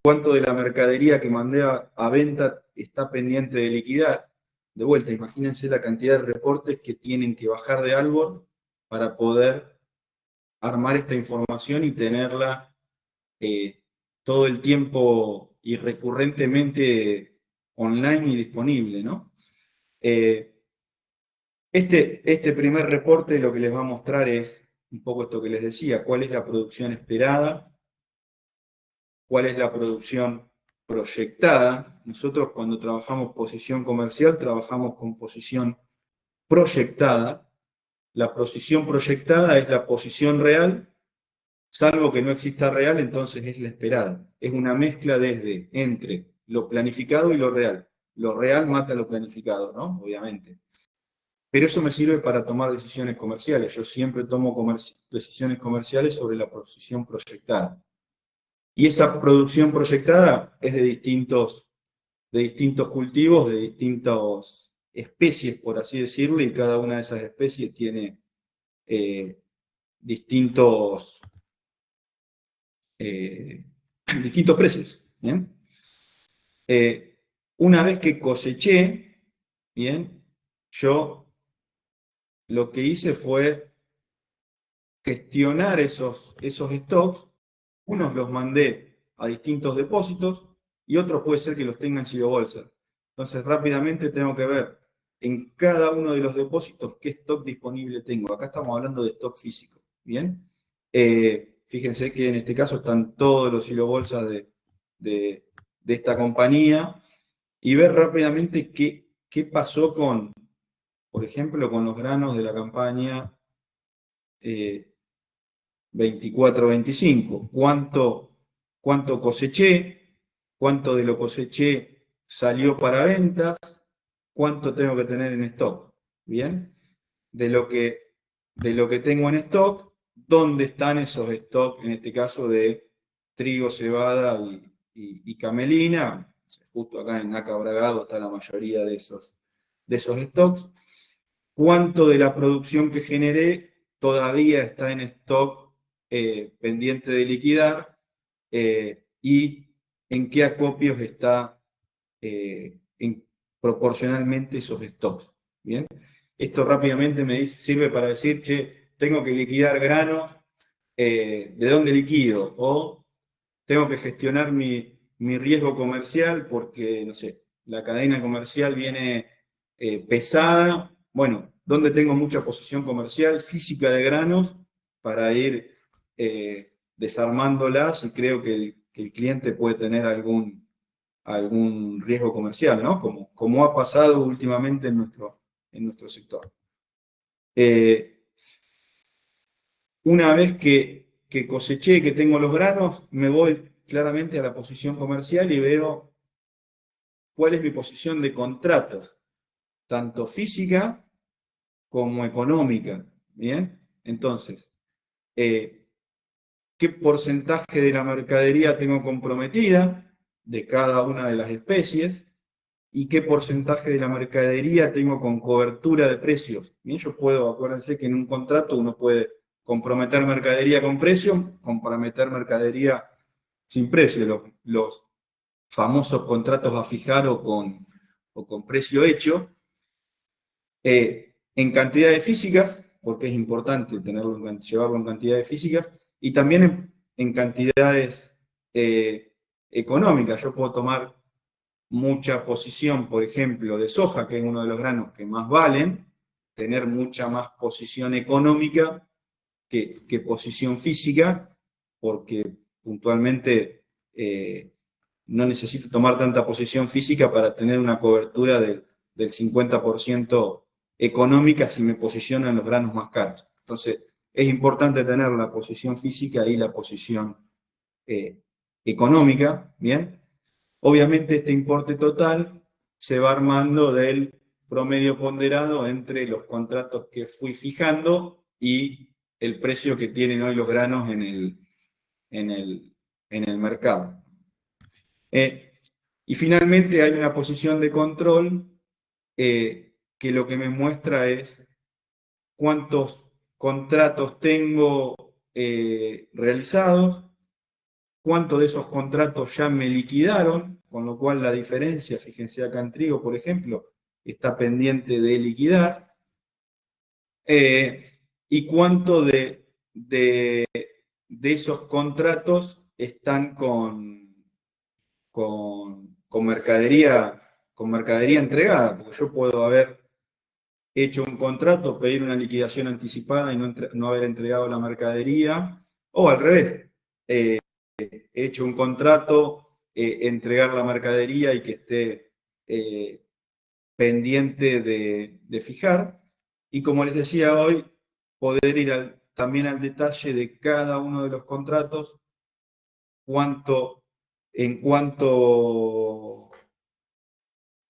cuánto de la mercadería que mandé a venta está pendiente de liquidar. De vuelta, imagínense la cantidad de reportes que tienen que bajar de Albor para poder armar esta información y tenerla todo el tiempo y recurrentemente online y disponible, ¿no? Este primer reporte lo que les va a mostrar es un poco esto que les decía, cuál es la producción esperada, cuál es la producción proyectada. Nosotros cuando trabajamos posición comercial, trabajamos con posición proyectada. La posición proyectada es la posición real, salvo que no exista real, entonces es la esperada. Es una mezcla entre lo planificado y lo real. Lo real mata lo planificado, ¿no? Obviamente. Pero eso me sirve para tomar decisiones comerciales. Yo siempre tomo decisiones comerciales sobre la posición proyectada. Y esa producción proyectada es de distintos cultivos, de distintas especies, por así decirlo, y cada una de esas especies tiene distintos precios. ¿Bien? Una vez que coseché, ¿bien? Yo lo que hice fue gestionar esos stocks. Unos los mandé a distintos depósitos y otros puede ser que los tengan en bolsa. Entonces rápidamente tengo que ver en cada uno de los depósitos qué stock disponible tengo. Acá estamos hablando de stock físico. ¿Bien? Fíjense que en este caso están todos los bolsas de esta compañía y ver rápidamente qué pasó con, por ejemplo, con los granos de la campaña 24-25. ¿Cuánto coseché? ¿Cuánto de lo coseché salió para ventas? ¿Cuánto tengo que tener en stock? ¿Bien? De lo que tengo en stock, ¿dónde están esos stocks, en este caso de trigo, cebada y camelina? Justo acá en Aca Bragado está la mayoría de esos stocks. ¿Cuánto de la producción que generé todavía está en stock pendiente de liquidar? Y en qué acopios está proporcionalmente esos stocks. ¿Bien? Esto rápidamente me sirve para decir, che, tengo que liquidar granos, ¿de dónde liquido? O tengo que gestionar mi riesgo comercial porque, no sé, la cadena comercial viene pesada. Bueno, ¿dónde tengo mucha posición comercial física de granos para ir desarmándolas? Y creo que el cliente puede tener algún riesgo comercial, ¿no? Como ha pasado últimamente en nuestro sector. Una vez que coseché, que tengo los granos, me voy claramente a la posición comercial y veo cuál es mi posición de contratos, tanto física como económica. ¿Bien? Entonces, ¿qué porcentaje de la mercadería tengo comprometida de cada una de las especies? ¿Y qué porcentaje de la mercadería tengo con cobertura de precios? Bien, yo puedo, acuérdense que en un contrato uno puede comprometer mercadería con precio, comprometer mercadería sin precio, los famosos contratos a fijar o con precio hecho, en cantidades físicas, porque es importante llevarlo en cantidades físicas, y también en cantidades económicas. Yo puedo tomar mucha posición, por ejemplo, de soja, que es uno de los granos que más valen, tener mucha más posición económica que posición física, porque puntualmente no necesito tomar tanta posición física para tener una cobertura del 50% económica si me posiciono en los granos más caros. Entonces, es importante tener la posición física y la posición económica, ¿bien? Obviamente este importe total se va armando del promedio ponderado entre los contratos que fui fijando y el precio que tienen hoy los granos en el mercado. Y finalmente hay una posición de control que lo que me muestra es cuántos contratos tengo realizados, cuántos de esos contratos ya me liquidaron, con lo cual la diferencia, fíjense acá en trigo, por ejemplo, está pendiente de liquidar. y cuánto de esos contratos están con mercadería entregada, porque yo puedo haber hecho un contrato, pedir una liquidación anticipada y no haber entregado la mercadería, o al revés, he hecho un contrato, entregar la mercadería y que esté pendiente de fijar. Y como les decía hoy, poder ir también al detalle de cada uno de los contratos,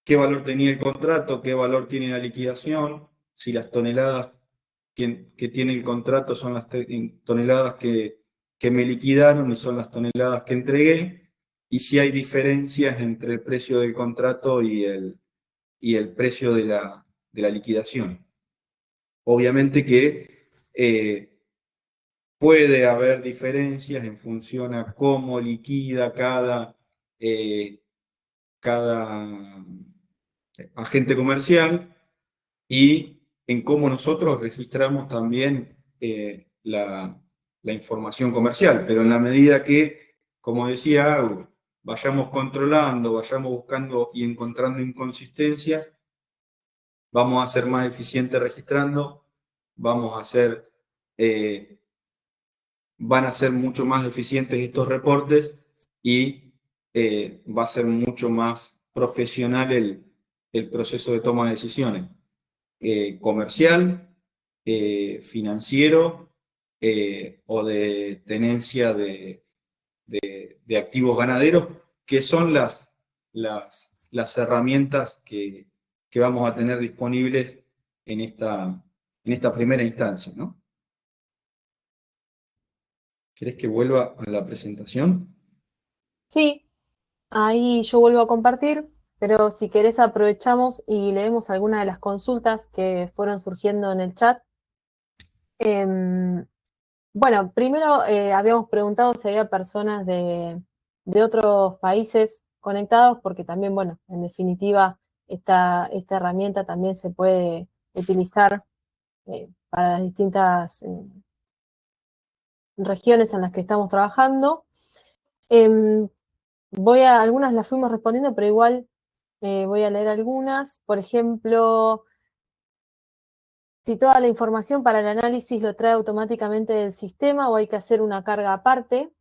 qué valor tenía el contrato, qué valor tiene la liquidación, si las toneladas que tiene el contrato son las toneladas que me liquidaron y son las toneladas que entregué, y si hay diferencias entre el precio del contrato y el precio de la liquidación. Obviamente que puede haber diferencias en función a cómo liquida cada agente comercial y en cómo nosotros registramos también la información comercial, pero en la medida que, como decía Agu, vayamos controlando, vayamos buscando y encontrando inconsistencias, vamos a ser más eficientes registrando, eh, van a ser mucho más eficientes estos reportes y va a ser mucho más profesional el proceso de toma de decisiones. Comercial, financiero o de tenencia de activos ganaderos, que son las herramientas que vamos a tener disponibles en esta primera instancia, ¿no? ¿Querés que vuelva a la presentación? Sí, ahí yo vuelvo a compartir, pero si querés aprovechamos y leemos algunas de las consultas que fueron surgiendo en el chat. Bueno, primero habíamos preguntado si había personas de otros países conectados, porque también, bueno, en definitiva, esta herramienta también se puede utilizar para las distintas regiones en las que estamos trabajando. Algunas las fuimos respondiendo, pero igual voy a leer algunas. Por ejemplo, si toda la información para el análisis lo trae automáticamente del sistema o hay que hacer una carga aparte.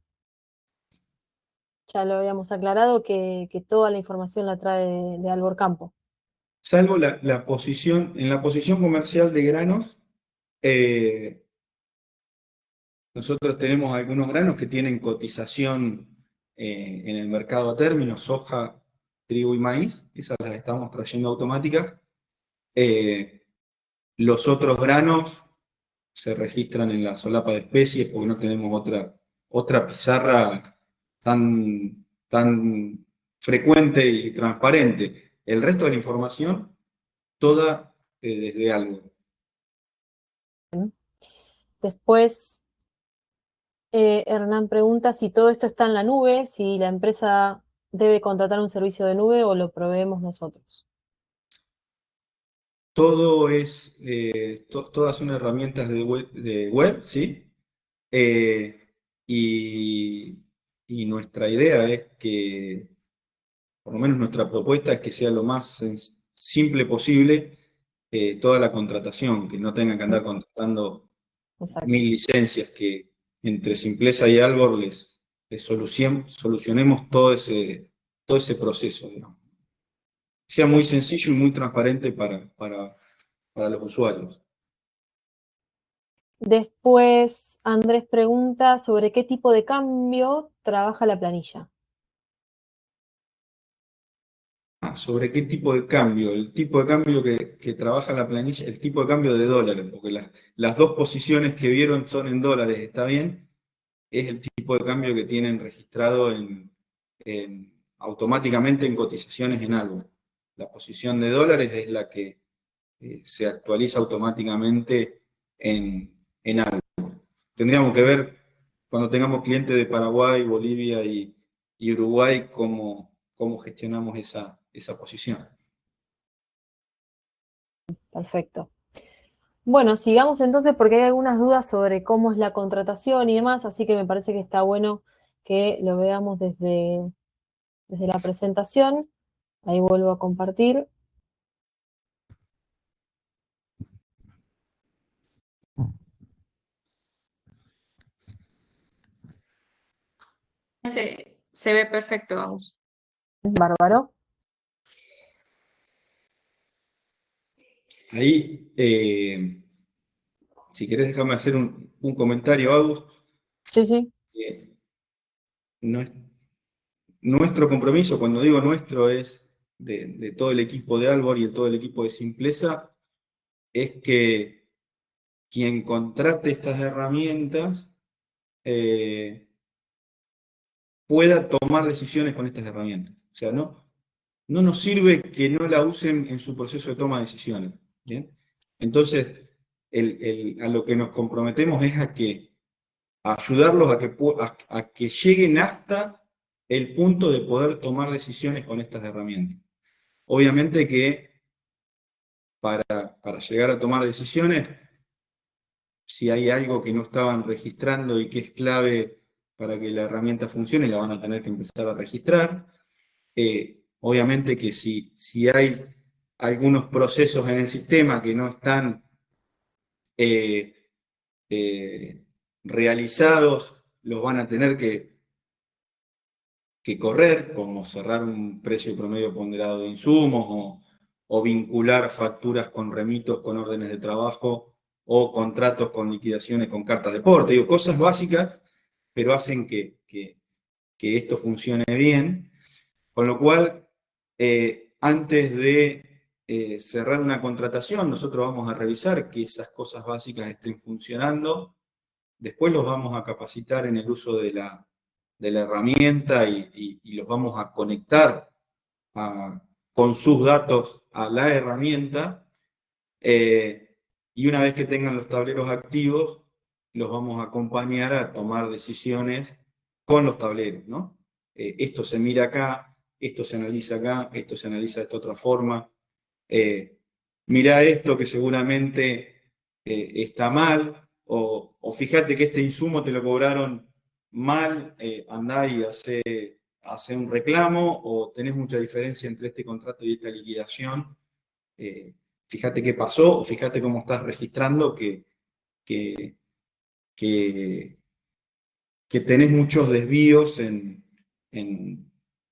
Ya lo habíamos aclarado que toda la información la trae de Albor Campo. Salvo en la posición comercial de granos, nosotros tenemos algunos granos que tienen cotización en el mercado a término, soja, trigo y maíz, esas las estamos trayendo automáticas. Los otros granos se registran en la solapa de especies porque no tenemos otra pizarra tan frecuente y transparente. El resto de la información, toda desde algo. Después, Hernán pregunta si todo esto está en la nube, si la empresa debe contratar un servicio de nube o lo proveemos nosotros. Todas son herramientas de web, ¿sí? Y nuestra idea es que, por lo menos nuestra propuesta es que sea lo más simple posible toda la contratación, que no tengan que andar contratando Exacto. 1000 licencias, que entre Simpleza y Albor les solucionemos todo ese proceso, digamos. Sea muy sencillo y muy transparente para los usuarios. Después, Andrés pregunta sobre qué tipo de cambio trabaja la planilla. ¿Sobre qué tipo de cambio? El tipo de cambio que trabaja la planilla, el tipo de cambio de dólares, porque las dos posiciones que vieron son en dólares, ¿está bien? Es el tipo de cambio que tienen registrado automáticamente en cotizaciones en algo. La posición de dólares es la que se actualiza automáticamente en algo. Tendríamos que ver cuando tengamos clientes de Paraguay, Bolivia y Uruguay cómo gestionamos esa posición. Perfecto. Bueno, sigamos entonces porque hay algunas dudas sobre cómo es la contratación y demás, así que me parece que está bueno que lo veamos desde la presentación. Ahí vuelvo a compartir. Se ve perfecto, Agus. Bárbaro. Ahí, si querés déjame hacer un comentario, Agus. Sí, sí. No es- Nuestro compromiso, cuando digo nuestro, es de todo el equipo de Albor y de todo el equipo de Simplesa, es que quien contrate estas herramientas pueda tomar decisiones con estas herramientas. O sea, no nos sirve que no la usen en su proceso de toma de decisiones. ¿Bien? Entonces, a lo que nos comprometemos es a ayudarlos a que lleguen hasta el punto de poder tomar decisiones con estas herramientas. Obviamente que para llegar a tomar decisiones, si hay algo que no estaban registrando y que es clave para que la herramienta funcione, la van a tener que empezar a registrar. Obviamente que si hay algunos procesos en el sistema que no están realizados, los van a tener que correr, como cerrar un precio promedio ponderado de insumos o vincular facturas con remitos, con órdenes de trabajo o contratos con liquidaciones con cartas de porte. Digo, cosas básicas, pero hacen que esto funcione bien. Con lo cual, antes de cerrar una contratación, nosotros vamos a revisar que esas cosas básicas estén funcionando. Después los vamos a capacitar en el uso de la herramienta y los vamos a conectar con sus datos a la herramienta. Y una vez que tengan los tableros activos, los vamos a acompañar a tomar decisiones con los tableros, ¿no? Esto se mira acá, esto se analiza acá, esto se analiza de esta otra forma. Mirá esto que seguramente está mal, o fíjate que este insumo te lo cobraron mal, andá y hace un reclamo, o tenés mucha diferencia entre este contrato y esta liquidación. Fíjate qué pasó, o fíjate cómo estás registrando que tenés muchos desvíos en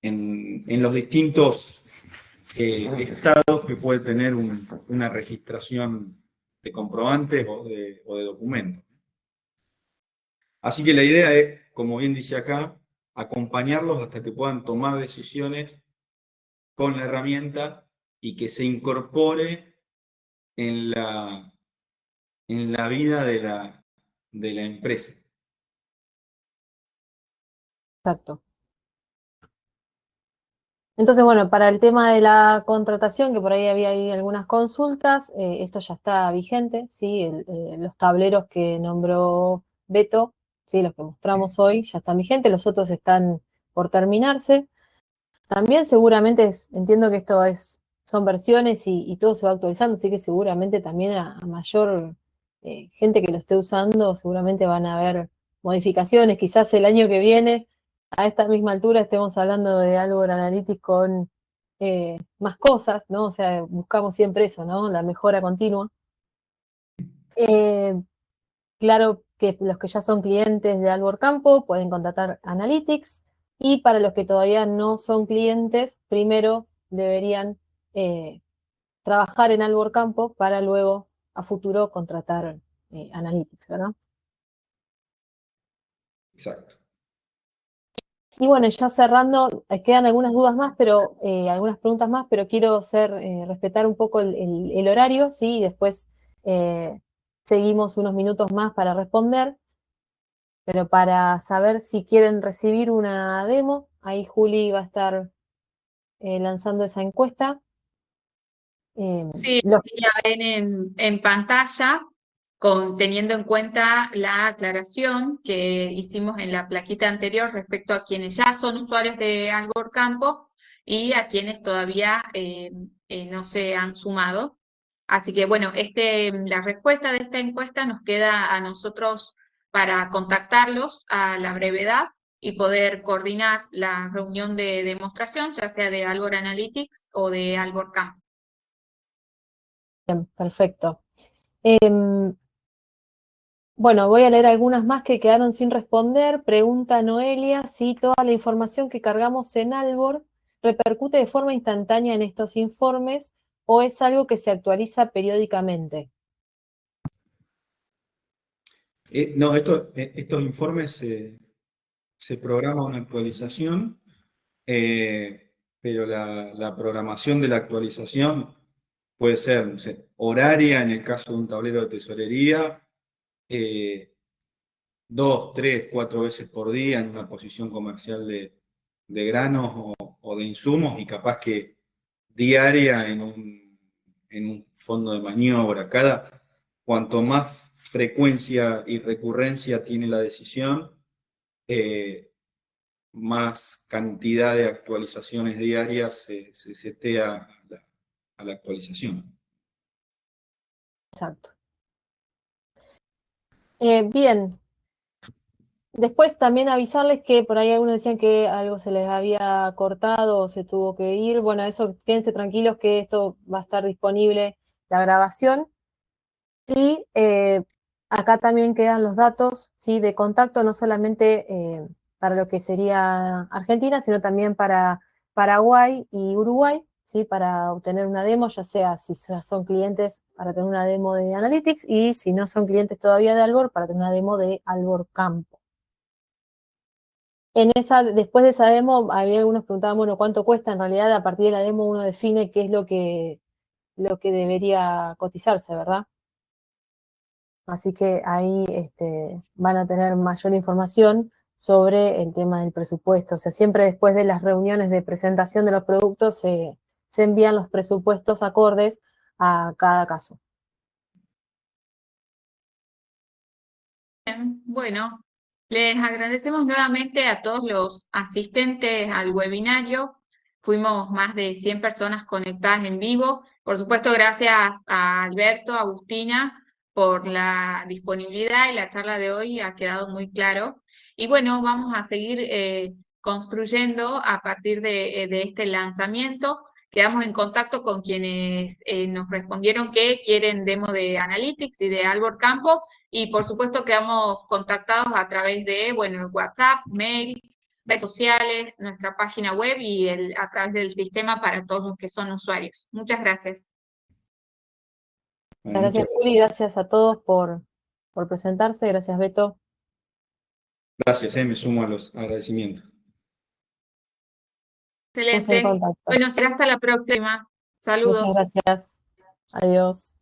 los distintos estados que puede tener una registración de comprobantes o de documentos. Así que la idea es, como bien dice acá, acompañarlos hasta que puedan tomar decisiones con la herramienta y que se incorpore en la vida de la empresa. Exacto. Entonces, bueno, para el tema de la contratación, que por ahí había ahí algunas consultas, esto ya está vigente, ¿sí? Los tableros que nombró Beto, ¿sí? Los que mostramos hoy ya están vigentes, los otros están por terminarse. También seguramente, entiendo que esto son versiones y todo se va actualizando, así que seguramente también a mayor gente que lo esté usando, seguramente van a haber modificaciones, quizás el año que viene a esta misma altura estemos hablando de Albor Analytics con más cosas, ¿no? O sea, buscamos siempre eso, ¿no? La mejora continua. Claro que los que ya son clientes de Albor Campo pueden contratar Analytics y para los que todavía no son clientes, primero deberían trabajar en Albor Campo para luego a futuro contratar Analytics, ¿verdad? Exacto. Y bueno, ya cerrando, quedan algunas dudas más, pero algunas preguntas más, pero quiero respetar un poco el horario, ¿sí? Y después seguimos unos minutos más para responder, pero para saber si quieren recibir una demo, ahí Juli va a estar lanzando esa encuesta. Sí, Los- ya ven en pantalla, teniendo en cuenta la aclaración que hicimos en la plaquita anterior respecto a quienes ya son usuarios de Albor Campo y a quienes todavía no se han sumado. Así que bueno, la respuesta de esta encuesta nos queda a nosotros para contactarlos a la brevedad y poder coordinar la reunión de demostración, ya sea de Albor Analytics o de Albor Camp. Bien, perfecto. Bueno, voy a leer algunas más que quedaron sin responder. Pregunta Noelia si toda la información que cargamos en Albor repercute de forma instantánea en estos informes o es algo que se actualiza periódicamente. No, estos informes se programa una actualización, pero la programación de la actualización puede ser, no sé, horaria en el caso de un tablero de tesorería, 2, 3, 4 veces por día en una posición comercial de granos o de insumos, y capaz que diaria en un fondo de maniobra. Cuanto más frecuencia y recurrencia tiene la decisión, más cantidad de actualizaciones diarias se esté a la actualización. Exacto. Bien. Después también avisarles que por ahí algunos decían que algo se les había cortado o se tuvo que ir. Bueno, eso quédense tranquilos que esto va a estar disponible, la grabación. Y acá también quedan los datos, ¿sí?, de contacto, no solamente para lo que sería Argentina, sino también para Paraguay y Uruguay, ¿sí?, para obtener una demo, ya sea si son clientes para tener una demo de Analytics y si no son clientes todavía de Albor, para tener una demo de Albor Campo. Después de esa demo, había algunos que preguntaban, bueno, ¿cuánto cuesta? En realidad, a partir de la demo uno define qué es lo que debería cotizarse, ¿verdad? Así que ahí van a tener mayor información sobre el tema del presupuesto. O sea, siempre después de las reuniones de presentación de los productos se envían los presupuestos acordes a cada caso. Bien, bueno, les agradecemos nuevamente a todos los asistentes al webinario. Fuimos más de 100 personas conectadas en vivo. Por supuesto, gracias a Alberto, Agustina, por la disponibilidad, y la charla de hoy ha quedado muy claro. Y bueno, vamos a seguir construyendo a partir de este lanzamiento. Quedamos en contacto con quienes nos respondieron que quieren demo de Analytics y de Albor Campo. Y por supuesto quedamos contactados a través de, bueno, WhatsApp, mail, redes sociales, nuestra página web y a través del sistema para todos los que son usuarios. Muchas gracias. Gracias, Juli, gracias a todos por presentarse. Gracias, Beto. Gracias, me sumo a los agradecimientos. Excelente. Bueno, será hasta la próxima. Saludos. Muchas gracias. Adiós.